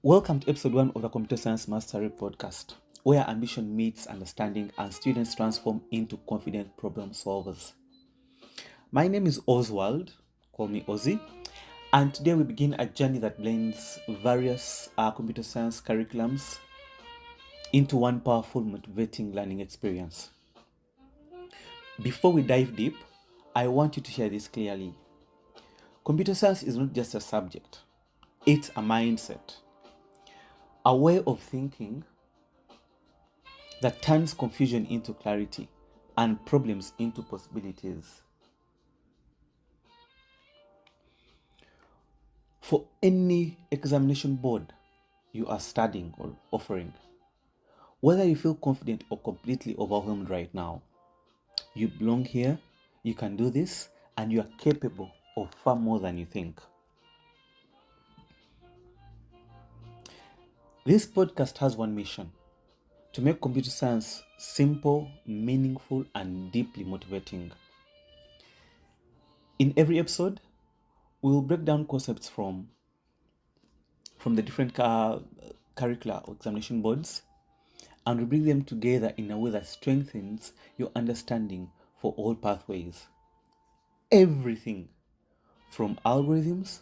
Welcome to episode 1 of the Computer Science Mastery Podcast, where ambition meets understanding and students transform into confident problem solvers. My name is Oswald, call me Ozzy, and today we begin a journey that blends various computer science curriculums into one powerful, motivating learning experience. Before we dive deep, I want you to hear this clearly. Computer science is not just a subject, it's a mindset. A way of thinking that turns confusion into clarity and problems into possibilities. For any examination board you are studying or offering, whether you feel confident or completely overwhelmed right now, you belong here, you can do this, and you are capable of far more than you think. This podcast has one mission: to make computer science simple, meaningful, and deeply motivating. In every episode, we will break down concepts from the different curricula or examination boards, and we bring them together in a way that strengthens your understanding for all pathways. Everything from algorithms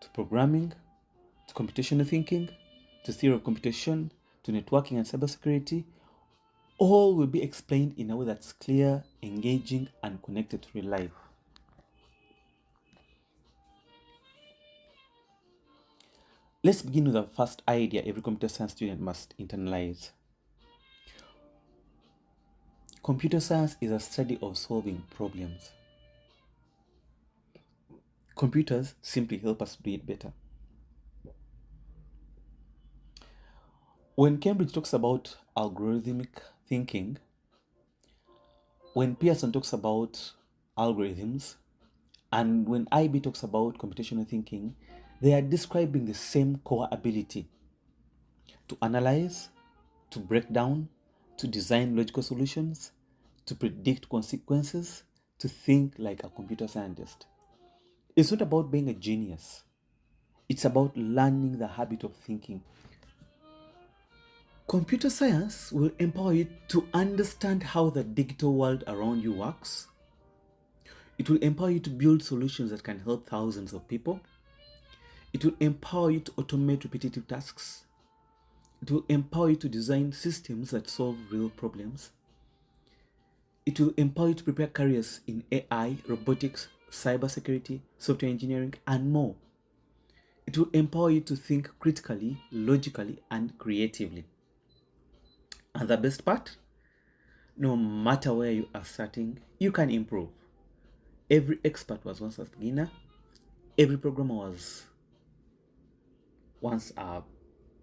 to programming to computational thinking to theory of computation to networking and cybersecurity, all will be explained in a way that's clear, engaging, and connected to real life. Let's begin with the first idea every computer science student must internalize. Computer science is a study of solving problems. Computers simply help us do it better. When Cambridge talks about algorithmic thinking, when Pearson talks about algorithms, and when IB talks about computational thinking, they are describing the same core ability to analyze, to break down, to design logical solutions, to predict consequences, to think like a computer scientist. It's not about being a genius. It's about learning the habit of thinking. Computer science will empower you to understand how the digital world around you works. It will empower you to build solutions that can help thousands of people. It will empower you to automate repetitive tasks. It will empower you to design systems that solve real problems. It will empower you to prepare careers in AI, robotics, cybersecurity, software engineering, and more. It will empower you to think critically, logically, and creatively. And the best part, no matter where you are starting, you can improve. Every expert was once a beginner. Every programmer was once a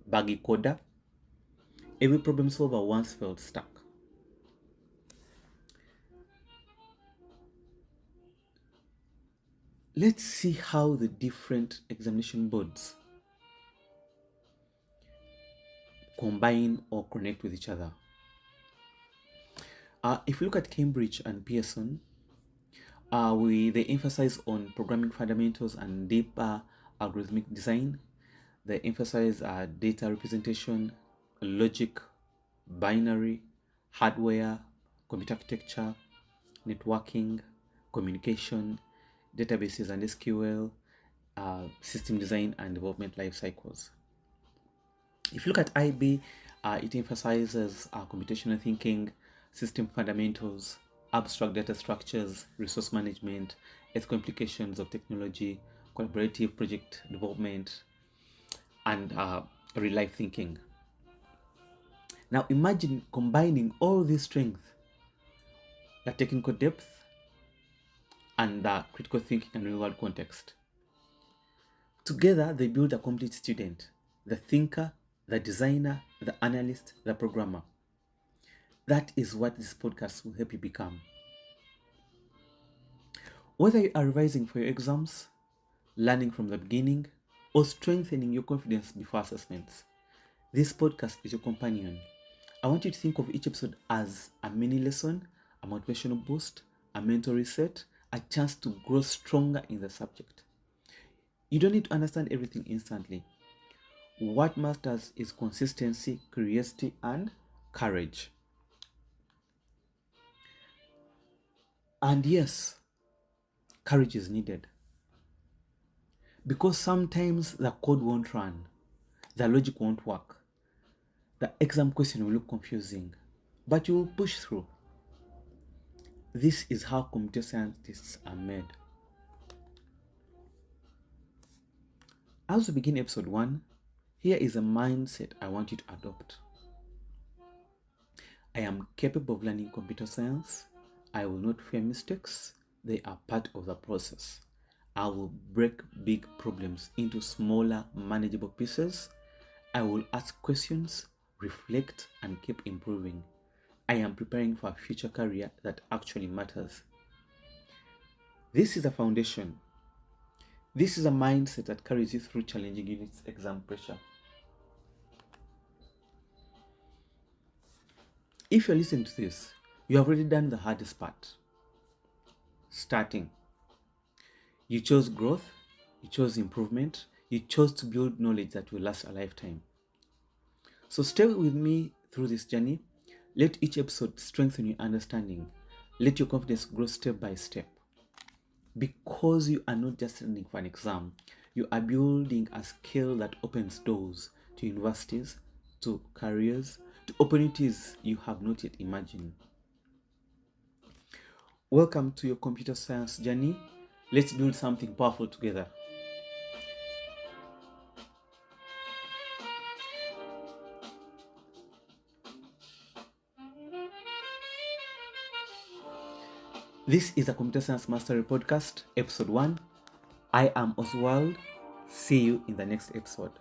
buggy coder. Every problem solver once felt stuck. Let's see how the different examination boards combine or connect with each other. If you look at Cambridge and Pearson, they emphasize on programming fundamentals and deeper algorithmic design. They emphasize data representation, logic, binary, hardware, computer architecture, networking, communication, databases and SQL, system design and development life cycles. If you look at IB, it emphasizes computational thinking, system fundamentals, abstract data structures, resource management, ethical implications of technology, collaborative project development, and real life thinking. Now imagine combining all these strengths, the technical depth and the critical thinking and real world context. Together, they build a complete student: the thinker, the designer, the analyst, the programmer. That is what this podcast will help you become. Whether you are revising for your exams, learning from the beginning, or strengthening your confidence before assessments, this podcast is your companion. I want you to think of each episode as a mini lesson, a motivational boost, a mental reset, a chance to grow stronger in the subject. You don't need to understand everything instantly. What matters is consistency, curiosity, and courage. And yes, courage is needed because sometimes the code won't run, the logic won't work, the exam question will look confusing, but you will push through. This is how computer scientists are made. As we begin episode 1, here is a mindset I want you to adopt. I am capable of learning computer science. I will not fear mistakes. They are part of the process. I will break big problems into smaller, manageable pieces. I will ask questions, reflect, and keep improving. I am preparing for a future career that actually matters. This is a foundation. This is a mindset that carries you through challenging units exam pressure. If you're listening to this, you have already done the hardest part. Starting. You chose growth, you chose improvement, you chose to build knowledge that will last a lifetime. So stay with me through this journey. Let each episode strengthen your understanding. Let your confidence grow step by step. Because you are not just studying for an exam, you are building a skill that opens doors to universities, to careers, to opportunities you have not yet imagined. Welcome to your computer science journey. Let's build something powerful together. This is a Computer Science Mastery Podcast, Episode 1. I am Oswald. See you in the next episode.